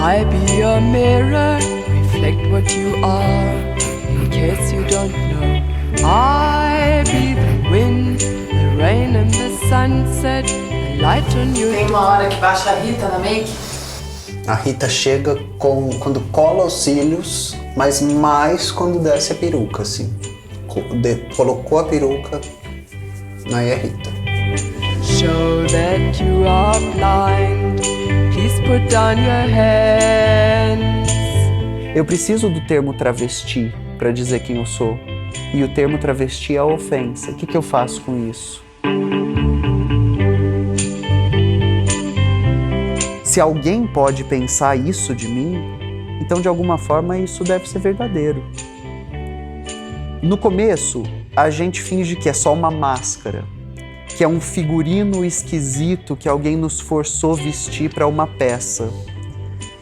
I be your mirror, reflect what you are. In case you don't know, I be the wind, the rain and the sunset, the light on your... Tem uma hora que baixa a Rita na make? A Rita chega quando cola os cílios, mas mais quando desce a peruca, assim. Colocou a peruca, aí é Rita. Show that you are blind. Please put down your hands. Eu preciso do termo travesti para dizer quem eu sou. E o termo travesti é a ofensa. O que eu faço com isso? Se alguém pode pensar isso de mim, então de alguma forma isso deve ser verdadeiro. No começo, a gente finge que é só uma máscara, que é um figurino esquisito que alguém nos forçou vestir para uma peça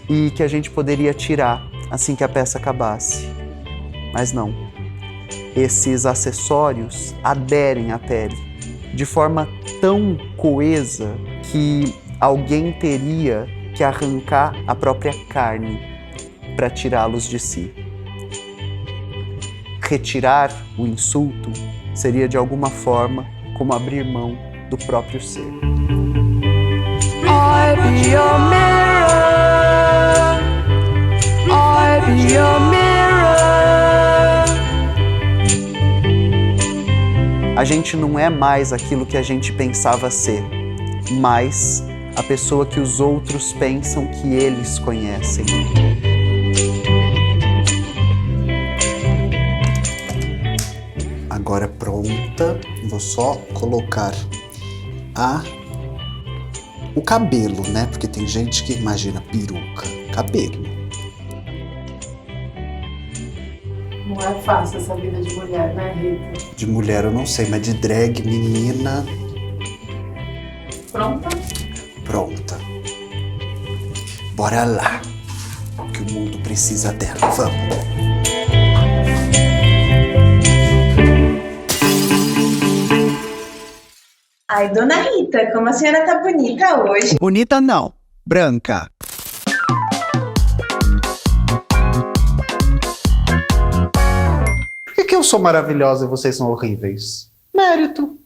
e que a gente poderia tirar assim que a peça acabasse. Mas não. Esses acessórios aderem à pele de forma tão coesa que alguém teria que arrancar a própria carne para tirá-los de si. Retirar o insulto seria de alguma forma como abrir mão do próprio ser. I be your mirror. I be your mirror. A gente não é mais aquilo que a gente pensava ser, mas a pessoa que os outros pensam que eles conhecem. Agora pronta, vou só colocar o cabelo, né? Porque tem gente que imagina peruca, cabelo. Não é fácil essa vida de mulher, né, Rita? De mulher eu não sei, mas de drag, menina... Pronta? Pronta. Bora lá, que o mundo precisa dela, vamos. Ai, dona Rita, como a senhora tá bonita hoje. Bonita não, branca. Por que eu sou maravilhosa e vocês são horríveis? Mérito.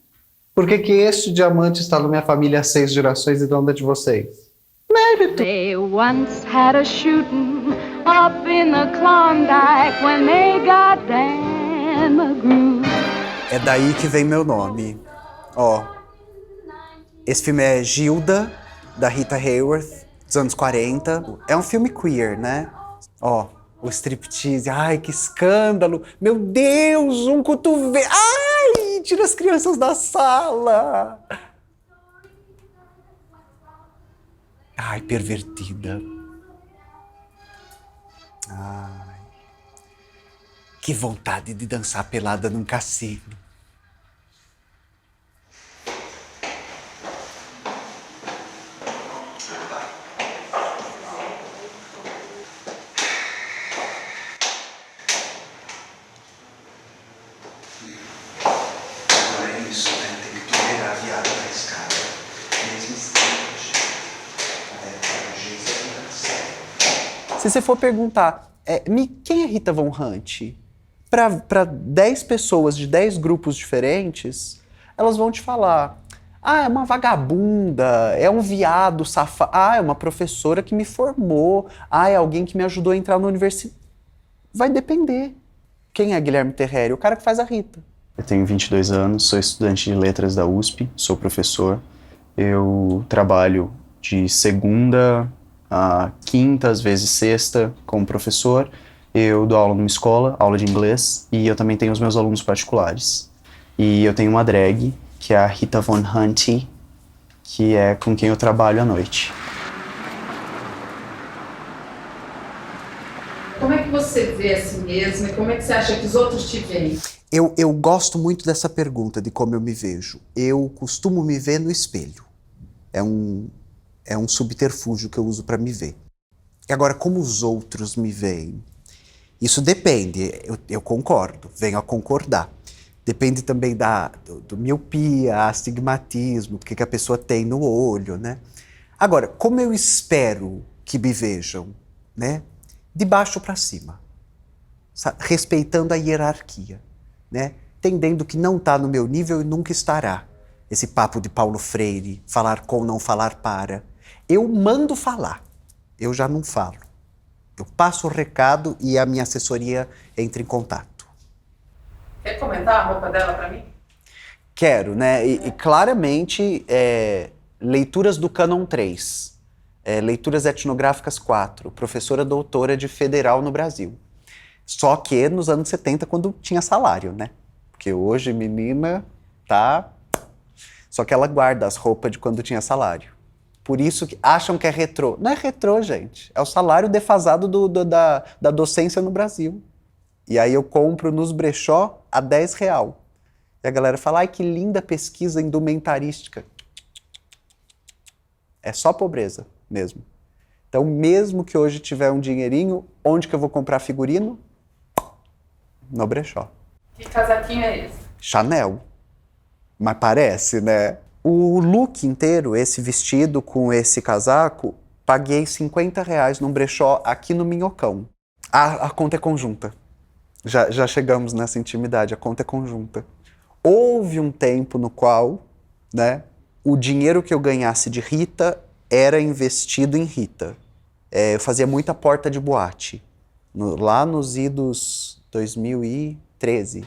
Por que este diamante está na minha família há 6 gerações e não da de vocês? Mérito. They once had a shooting up in the Klondike when they got Dan McGrew. É daí que vem meu nome. Ó, esse filme é Gilda, da Rita Hayworth, dos anos 40. É um filme queer, né? Ó, o striptease. Ai, que escândalo. Meu Deus, um cotovelo. Ai, tira as crianças da sala. Ai, pervertida. Ai, que vontade de dançar pelada num cassino. Agora é isso, né? Tem que tolerar a viada da escada. Mesmo se você for perguntar, quem é Rita Von Hunt? Para 10 pessoas de 10 grupos diferentes, elas vão te falar: ah, é uma vagabunda, é um viado safado, ah, é uma professora que me formou, ah, é alguém que me ajudou a entrar na universidade. Vai depender. Quem é Guilherme Terreri? O cara que faz a Rita. Eu tenho 22 anos, sou estudante de letras da USP, sou professor. Eu trabalho de segunda a quinta, às vezes sexta, como professor. Eu dou aula numa escola, aula de inglês, e eu também tenho os meus alunos particulares. E eu tenho uma drag, que é a Rita Von Hunt, que é com quem eu trabalho à noite. Como é que você vê a si mesma e como é que você acha que os outros te veem? Eu gosto muito dessa pergunta, de como eu me vejo. Eu costumo me ver no espelho. É um subterfúgio que eu uso para me ver. E agora, como os outros me veem? Isso depende, eu concordo, venho a concordar. Depende também do miopia, astigmatismo, do que a pessoa tem no olho, né? Agora, como eu espero que me vejam? né? De baixo para cima, respeitando a hierarquia, né? Entendendo que não está no meu nível e nunca estará. Esse papo de Paulo Freire, falar com, não falar para. Eu mando falar, eu já não falo. Eu passo o recado e a minha assessoria entra em contato. Quer comentar a roupa dela pra mim? Quero, né? E claramente, leituras do Cânon 3, leituras etnográficas 4, professora doutora de federal no Brasil. Só que nos anos 70, quando tinha salário, né? Porque hoje, menina, tá... Só que ela guarda as roupas de quando tinha salário. Por isso que acham que é retrô. Não é retrô, gente. É o salário defasado da docência no Brasil. E aí eu compro nos brechó a R$10. E a galera fala, ai, que linda pesquisa indumentarística. É só pobreza mesmo. Então, mesmo que hoje tiver um dinheirinho, onde que eu vou comprar figurino? No brechó. Que casaquinho é esse? Chanel. Mas parece, né? O look inteiro, esse vestido com esse casaco, paguei R$50 num brechó aqui no Minhocão. A conta é conjunta. Já chegamos nessa intimidade, a conta é conjunta. Houve um tempo no qual, né, o dinheiro que eu ganhasse de Rita era investido em Rita. Eu fazia muita porta de boate, lá nos idos 2013.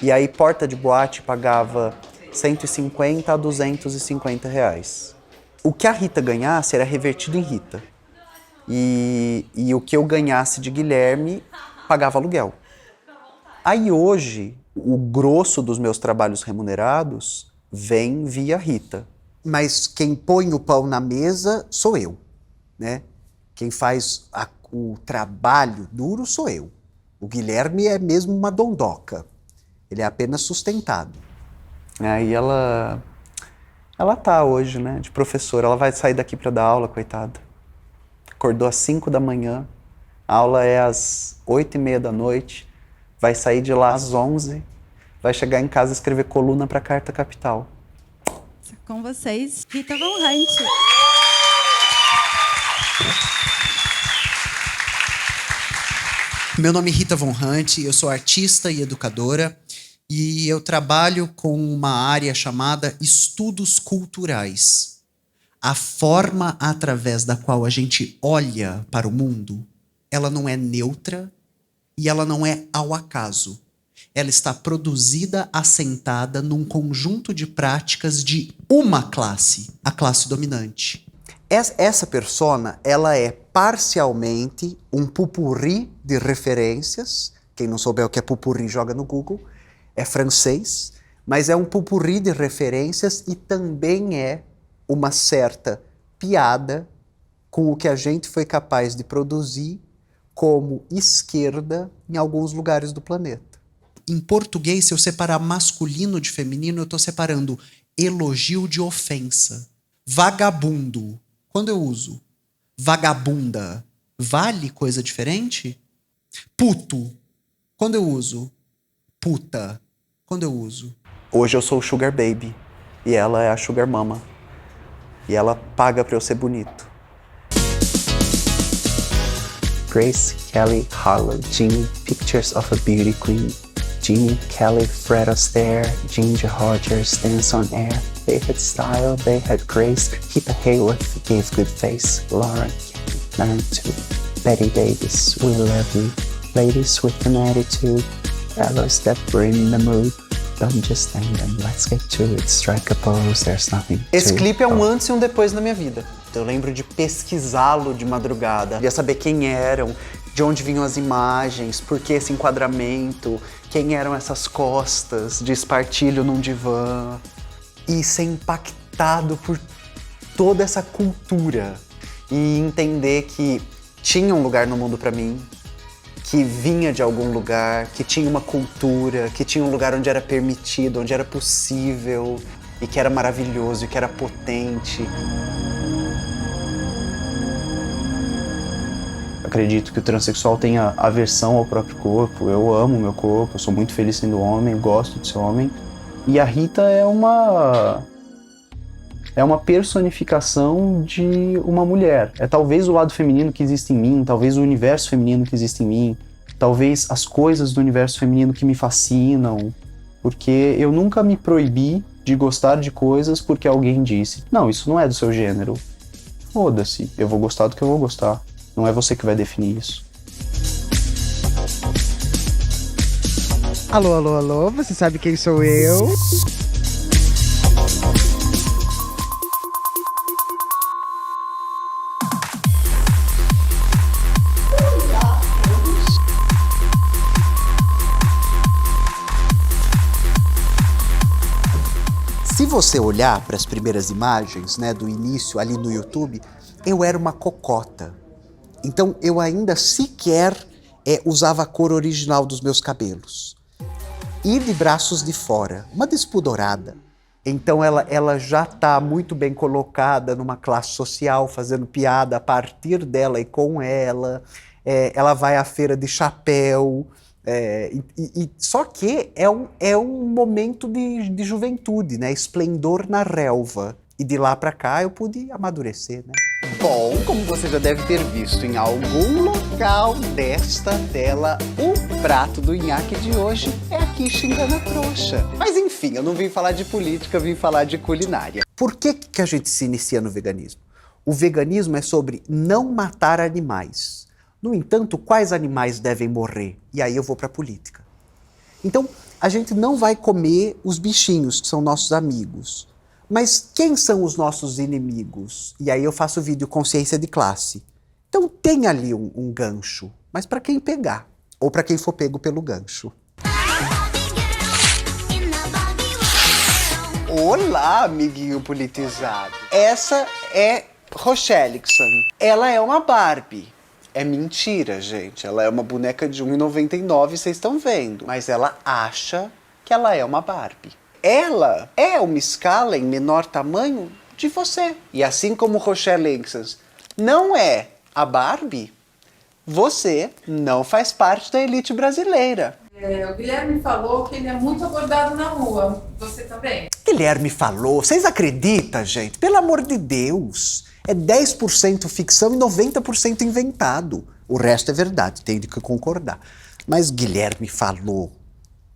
E aí porta de boate pagava R$150 a R$250. O que a Rita ganhasse era revertido em Rita. E o que eu ganhasse de Guilherme pagava aluguel. Aí hoje, o grosso dos meus trabalhos remunerados vem via Rita. Mas quem põe o pão na mesa sou eu, né? Quem faz o trabalho duro sou eu. O Guilherme é mesmo uma dondoca. Ele é apenas sustentado. Aí ela tá hoje, né, de professora. Ela vai sair daqui para dar aula, coitada. Acordou às 5 da manhã. A aula é às 8h30 da noite. Vai sair de lá às 11. Vai chegar em casa e escrever coluna para Carta Capital. Com vocês, Rita Von Hunt. Meu nome é Rita Von Hunt, eu sou artista e educadora e eu trabalho com uma área chamada estudos culturais. A forma através da qual a gente olha para o mundo, ela não é neutra e ela não é ao acaso. Ela está produzida, assentada num conjunto de práticas de uma classe, a classe dominante. Essa persona, ela é parcialmente um pupurri de referências. Quem não souber o que é pupurri, joga no Google. É francês, mas é um pupurri de referências e também é uma certa piada com o que a gente foi capaz de produzir como esquerda em alguns lugares do planeta. Em português, se eu separar masculino de feminino, eu estou separando elogio de ofensa. Vagabundo. Quando eu uso vagabunda, vale coisa diferente? Puto. Quando eu uso puta. Quando eu uso. Hoje eu sou o Sugar Baby e ela é a Sugar Mama. E ela paga pra eu ser bonito. Grace Kelly Harlow Jean, Pictures of a Beauty Queen. Jean Kelly, Fred Astaire, Ginger Rogers, Dance on Air. They had style, they had grace. Rita Hayworth gave good face. Lauren Kelly, Learn to. Betty Davis, We Love You. Ladies with an attitude. Fellas that bring the mood. Don't just stand and let's get to it. Strike a pose, there's nothing to it. Esse clipe é um antes e um depois na minha vida. Eu lembro de pesquisá-lo de madrugada. Queria saber quem eram, de onde vinham as imagens, por que esse enquadramento, quem eram essas costas de espartilho num divã. E ser impactado por toda essa cultura. E entender que tinha um lugar no mundo pra mim, que vinha de algum lugar, que tinha uma cultura, que tinha um lugar onde era permitido, onde era possível, e que era maravilhoso, e que era potente. Acredito que o transexual tenha aversão ao próprio corpo. Eu amo meu corpo, eu sou muito feliz sendo homem, gosto de ser homem. E a Rita é uma é uma personificação de uma mulher. É talvez o lado feminino que existe em mim, talvez o universo feminino que existe em mim, talvez as coisas do universo feminino que me fascinam, porque eu nunca me proibi de gostar de coisas porque alguém disse, não, isso não é do seu gênero. Foda-se, eu vou gostar do que eu vou gostar. Não é você que vai definir isso. Alô, alô, alô, você sabe quem sou eu? Se você olhar para as primeiras imagens, né, do início ali no YouTube, eu era uma cocota. Então eu ainda sequer usava a cor original dos meus cabelos. E de braços de fora, uma despudorada. Então ela já está muito bem colocada numa classe social, fazendo piada a partir dela e com ela. Ela vai à feira de chapéu. Só que é um momento de juventude, né? Esplendor na relva. E de lá pra cá eu pude amadurecer, né? Bom, como você já deve ter visto em algum local desta tela, o prato do nhaque de hoje é aqui xingando a trouxa. Mas enfim, eu não vim falar de política, eu vim falar de culinária. Por que a gente se inicia no veganismo? O veganismo é sobre não matar animais. No entanto, quais animais devem morrer? E aí eu vou para a política. Então, a gente não vai comer os bichinhos, que são nossos amigos. Mas quem são os nossos inimigos? E aí eu faço o vídeo Consciência de Classe. Então tem ali um gancho, mas para quem pegar, ou para quem for pego pelo gancho. Olá, amiguinho politizado. Essa é Rochelixon. Ela é uma Barbie. É mentira, gente. Ela é uma boneca de R$1,99, vocês estão vendo. Mas ela acha que ela é uma Barbie. Ela é uma escala em menor tamanho de você. E assim como Rochelixon não é a Barbie, você não faz parte da elite brasileira. O Guilherme falou que ele é muito abordado na rua. Você também? Guilherme falou. Vocês acreditam, gente? Pelo amor de Deus. É 10% ficção e 90% inventado. O resto é verdade, tenho que concordar. Mas Guilherme falou.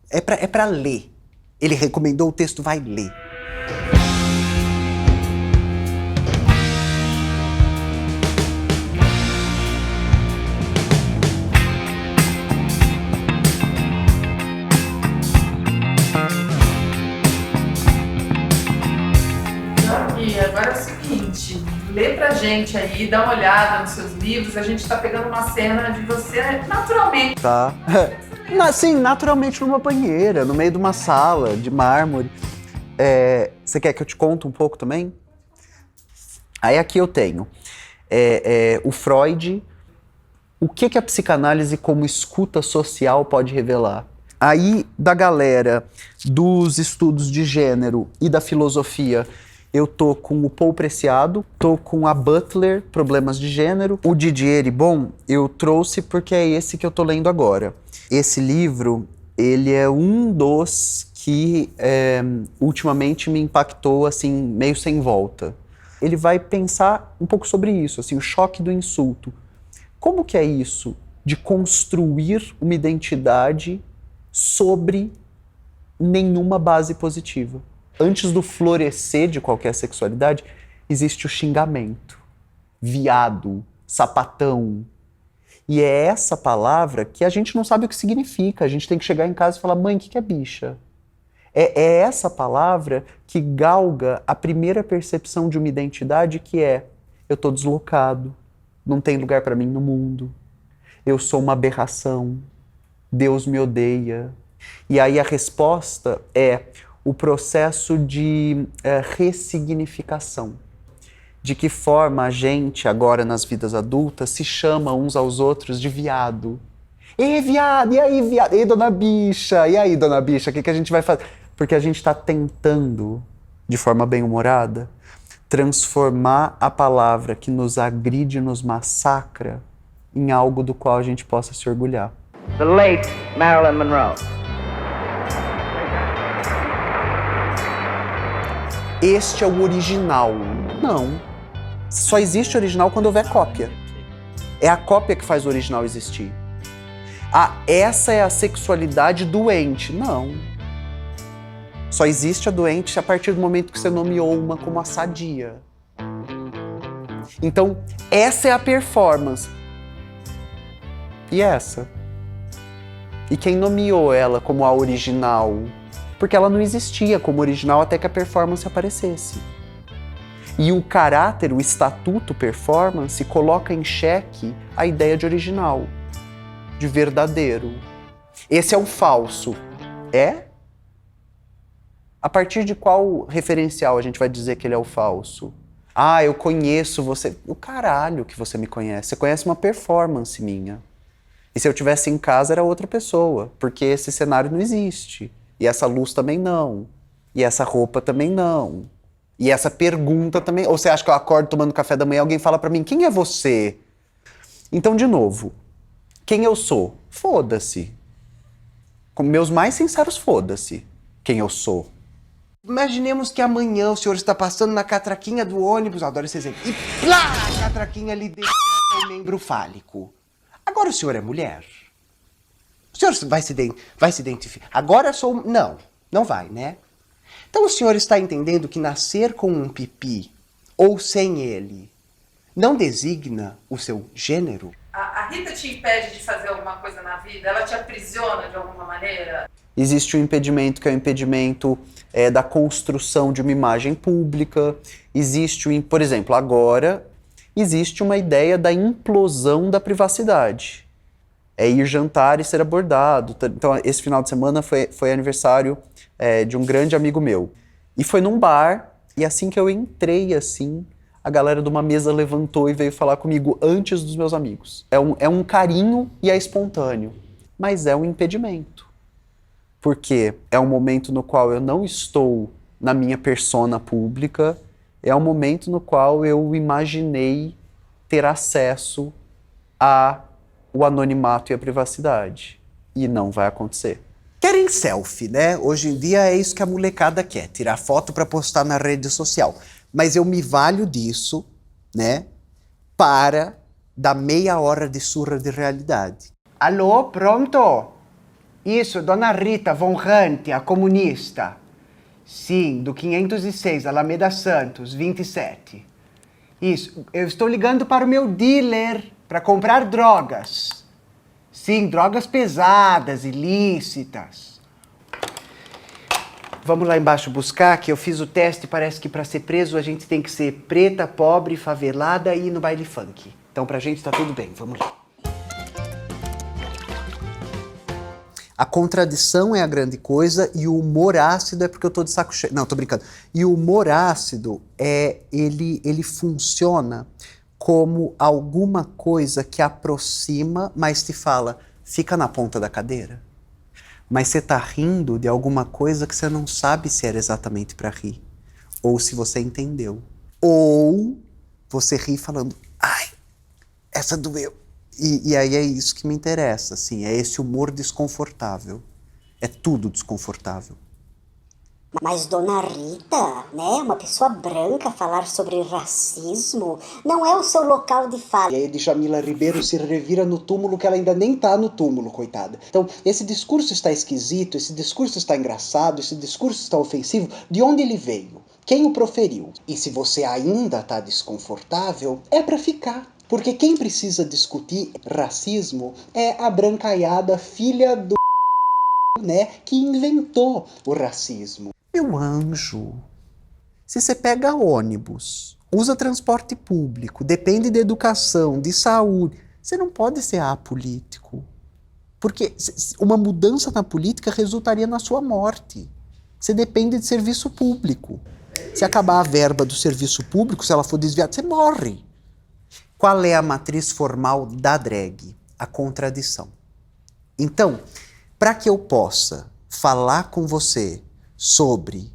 É pra ler. Ele recomendou o texto, vai ler. E agora é o seguinte, lê pra gente aí, dá uma olhada nos seus livros, a gente tá pegando uma cena de você naturalmente. Tá. Sim, naturalmente numa banheira, no meio de uma sala de mármore. Você quer que eu te conte um pouco também? Aí aqui eu tenho o Freud, o que a psicanálise como escuta social pode revelar. Aí da galera dos estudos de gênero e da filosofia, eu tô com o Paul Preciado, tô com a Butler, Problemas de Gênero. O Didier Eribon eu trouxe porque é esse que eu tô lendo agora. Esse livro, ele é um dos que ultimamente me impactou, assim, meio sem volta. Ele vai pensar um pouco sobre isso, assim, o choque do insulto. Como que é isso de construir uma identidade sobre nenhuma base positiva? Antes do florescer de qualquer sexualidade, existe o xingamento. Viado, sapatão. E é essa palavra que a gente não sabe o que significa. A gente tem que chegar em casa e falar, mãe, o que é bicha? É essa palavra que galga a primeira percepção de uma identidade que é eu tô deslocado, não tem lugar para mim no mundo, eu sou uma aberração, Deus me odeia. E aí a resposta é o processo de ressignificação. De que forma a gente, agora nas vidas adultas, se chama uns aos outros de viado. Ei, viado! E aí, viado? Ei, dona bicha! E aí, dona bicha? O que a gente vai fazer? Porque a gente está tentando, de forma bem-humorada, transformar a palavra que nos agride e nos massacra em algo do qual a gente possa se orgulhar. The late Marilyn Monroe. este é o original. Não. Só existe original quando houver cópia. É a cópia que faz o original existir. Ah, essa é a sexualidade doente. Não. Só existe a doente a partir do momento que você nomeou uma como a sadia. Então, essa é a performance. E essa? E quem nomeou ela como a original? Porque ela não existia como original até que a performance aparecesse. E o caráter, o estatuto performance, coloca em xeque a ideia de original, de verdadeiro. Esse é o falso. É? A partir de qual referencial a gente vai dizer que ele é o falso? Ah, eu conheço você. O caralho que você me conhece. Você conhece uma performance minha. E se eu estivesse em casa era outra pessoa, porque esse cenário não existe. E essa luz também não. E essa roupa também não. E essa pergunta também. Ou você acha que eu acordo tomando café da manhã e alguém fala pra mim, quem é você? Então, de novo, quem eu sou? Foda-se. Com meus mais sinceros foda-se quem eu sou. Imaginemos que amanhã o senhor está passando na catraquinha do ônibus, adoro esse exemplo, e plá, a catraquinha lhe deixa o membro fálico. Agora o senhor é mulher. O senhor vai se identificar. Agora sou... Não vai, né? Então o senhor está entendendo que nascer com um pipi, ou sem ele, não designa o seu gênero? A Rita te impede de fazer alguma coisa na vida? Ela te aprisiona de alguma maneira? Existe um impedimento que é o impedimento da construção de uma imagem pública. Existe, por exemplo, agora existe uma ideia da implosão da privacidade. É ir jantar e ser abordado. Então, esse final de semana foi aniversário de um grande amigo meu. E foi num bar, e assim que eu entrei, assim, a galera de uma mesa levantou e veio falar comigo antes dos meus amigos. É um carinho e é espontâneo, mas é um impedimento. Porque é um momento no qual eu não estou na minha persona pública, é um momento no qual eu imaginei ter acesso ao anonimato e à privacidade. E não vai acontecer. Querem selfie, né? Hoje em dia é isso que a molecada quer, tirar foto para postar na rede social. Mas eu me valho disso, né, para dar meia hora de surra de realidade. Alô, pronto? Isso, Dona Rita Von Hunt, a comunista. Sim, do 506, Alameda Santos, 27. Isso, eu estou ligando para o meu dealer para comprar drogas. Sim, drogas pesadas, ilícitas. Vamos lá embaixo buscar, que eu fiz o teste, parece que para ser preso a gente tem que ser preta, pobre, favelada e ir no baile funk. Então pra gente tá tudo bem, vamos lá. A contradição é a grande coisa e o humor ácido é porque eu tô de saco cheio. Não, tô brincando. E o humor ácido, ele funciona como alguma coisa que aproxima, mas te fala, fica na ponta da cadeira. Mas você tá rindo de alguma coisa que você não sabe se era exatamente para rir. Ou se você entendeu. Ou você ri falando, ai, essa doeu. E aí é isso que me interessa, assim, é esse humor desconfortável. É tudo desconfortável. Mas, Dona Rita, né, uma pessoa branca falar sobre racismo não é o seu local de fala. E aí Djamila Ribeiro se revira no túmulo que ela ainda nem tá no túmulo, coitada. Então, esse discurso está esquisito, esse discurso está engraçado, esse discurso está ofensivo. De onde ele veio? Quem o proferiu? E se você ainda tá desconfortável, é pra ficar. Porque quem precisa discutir racismo é a brancaiada filha do né, que inventou o racismo. Meu anjo, se você pega ônibus, usa transporte público, depende de educação, de saúde, você não pode ser apolítico. Porque uma mudança na política resultaria na sua morte. Você depende de serviço público. Se acabar a verba do serviço público, se ela for desviada, você morre. Qual é a matriz formal da drag? A contradição. Então, para que eu possa falar com você sobre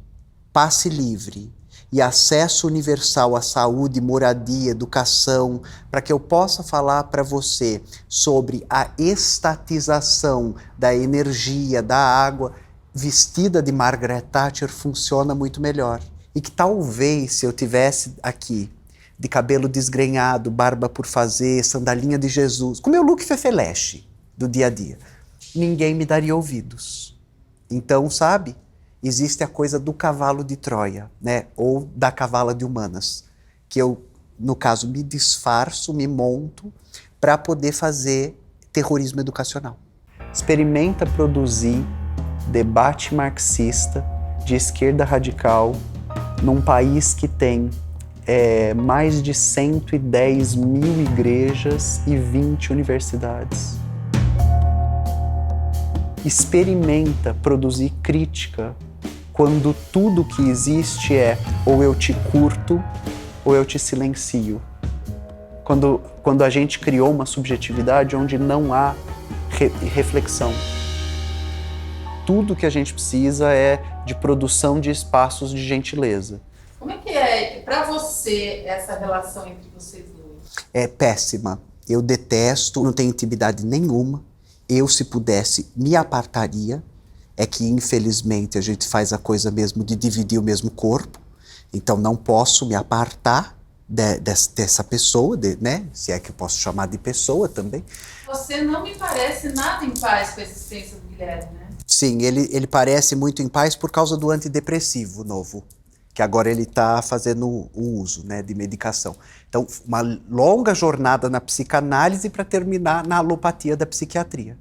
passe livre e acesso universal à saúde, moradia, educação, para que eu possa falar para você sobre a estatização da energia, da água, vestida de Margaret Thatcher funciona muito melhor. E que talvez se eu tivesse aqui, de cabelo desgrenhado, barba por fazer, sandalinha de Jesus, com meu look fefeleche do dia a dia, ninguém me daria ouvidos. Então, sabe, existe a coisa do cavalo de Troia, né? Ou da cavala de Humanas, que eu, no caso, me disfarço, me monto para poder fazer terrorismo educacional. Experimenta produzir debate marxista de esquerda radical num país que tem mais de 110 mil igrejas e 20 universidades. Experimenta produzir crítica quando tudo que existe é ou eu te curto ou eu te silencio. Quando a gente criou uma subjetividade onde não há reflexão. Tudo que a gente precisa é de produção de espaços de gentileza. Como é que é para você essa relação entre vocês dois? É péssima. Eu detesto, não tenho intimidade nenhuma. Eu, se pudesse, me apartaria. É que, infelizmente, a gente faz a coisa mesmo de dividir o mesmo corpo. Então, não posso me apartar dessa pessoa, né? Se é que eu posso chamar de pessoa também. Você não me parece nada em paz com a existência do Guilherme, né? Sim, ele parece muito em paz por causa do antidepressivo novo, que agora ele está fazendo o uso, né, de medicação. Então, uma longa jornada na psicanálise para terminar na alopatia da psiquiatria.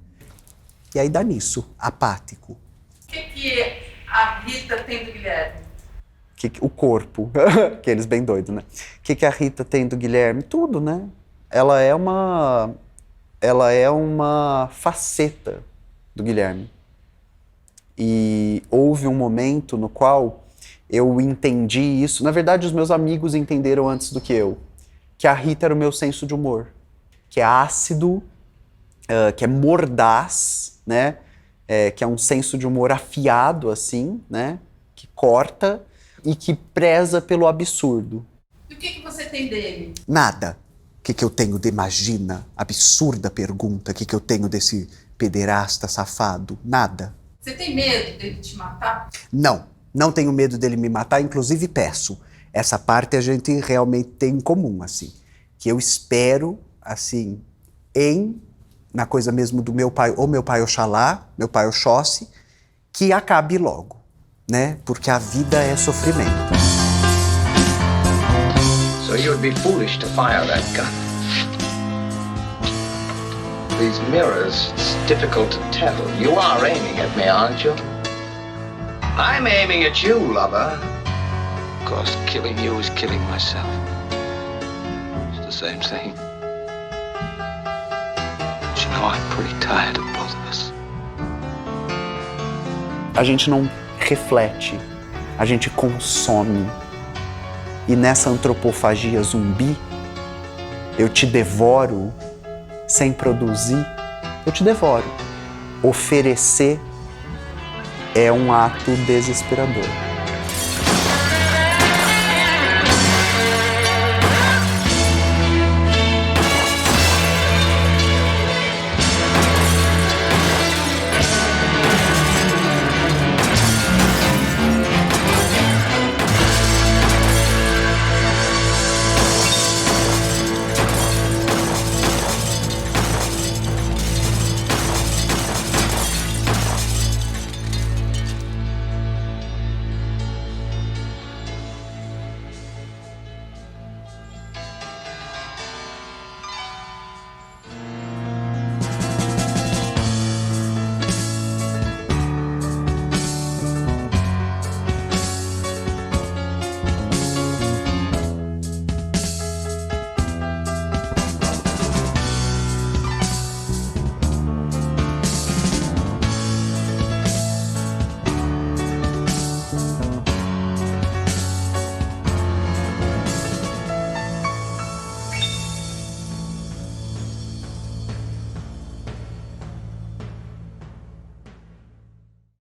E aí dá nisso, apático. O que a Rita tem do Guilherme? O corpo, aqueles bem doidos, né? O que a Rita tem do Guilherme? Tudo, né? Ela é uma faceta do Guilherme. E houve um momento no qual eu entendi isso. Na verdade, os meus amigos entenderam antes do que eu. Que a Rita era o meu senso de humor. Que é ácido, que é mordaz, né? Que é um senso de humor afiado, assim, né? Que corta e que preza pelo absurdo. E o que você tem dele? Nada. O que eu tenho de imagina? Absurda pergunta. O que eu tenho desse pederasta safado? Nada. Você tem medo dele te matar? Não tenho medo dele me matar, inclusive peço. Essa parte a gente realmente tem em comum, assim. Que eu espero, assim, na coisa mesmo do meu pai, ou meu pai Oxalá, meu pai Oxóssi, que acabe logo, né? Porque a vida é sofrimento. So you would be foolish to fire that gun. These mirrors, it's difficult to tell. You are aiming at me, aren't you? I'm aiming at you, lover. Of course, killing you is killing myself. It's the same thing. But you know, I'm pretty tired of both of us. A gente não reflete, a gente consome. E nessa antropofagia zumbi, eu te devoro sem produzir, eu te devoro. Oferecer é um ato desesperador.